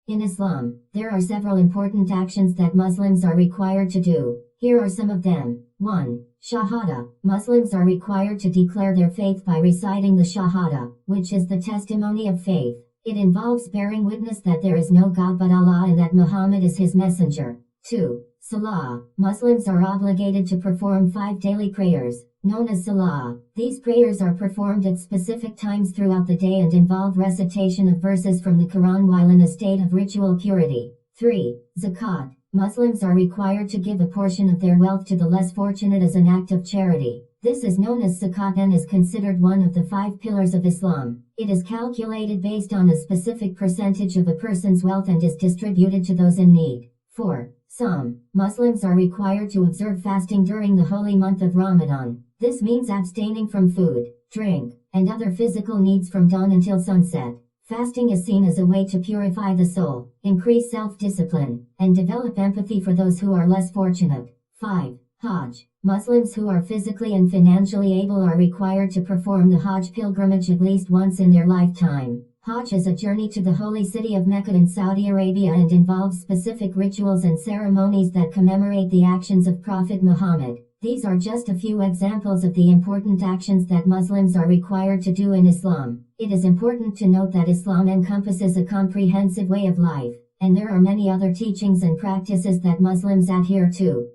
In Islam, there are several important actions that Muslims are required to do. Here are some of them. 1. Shahada. Muslims are required to declare their faith by reciting the Shahada, which is the testimony of faith. It involves bearing witness that there is no God but Allah and that Muhammad is his messenger. 2. Salah. Muslims are obligated to perform 5 daily prayers, known as Salah. These prayers are performed at specific times throughout the day and involve recitation of verses from the Quran while in a state of ritual purity. 3. Zakat. Muslims are required to give a portion of their wealth to the less fortunate as an act of charity. This is known as zakat and is considered one of the 5 pillars of Islam. It is calculated based on a specific percentage of a person's wealth and is distributed to those in need. 4. Sawm. Muslims are required to observe fasting during the holy month of Ramadan. This means abstaining from food, drink, and other physical needs from dawn until sunset. Fasting is seen as a way to purify the soul, increase self-discipline, and develop empathy for those who are less fortunate. 5. Hajj. Muslims who are physically and financially able are required to perform the Hajj pilgrimage at least once in their lifetime. Hajj is a journey to the holy city of Mecca in Saudi Arabia and involves specific rituals and ceremonies that commemorate the actions of Prophet Muhammad. These are just a few examples of the important actions that Muslims are required to do in Islam. It is important to note that Islam encompasses a comprehensive way of life, and there are many other teachings and practices that Muslims adhere to.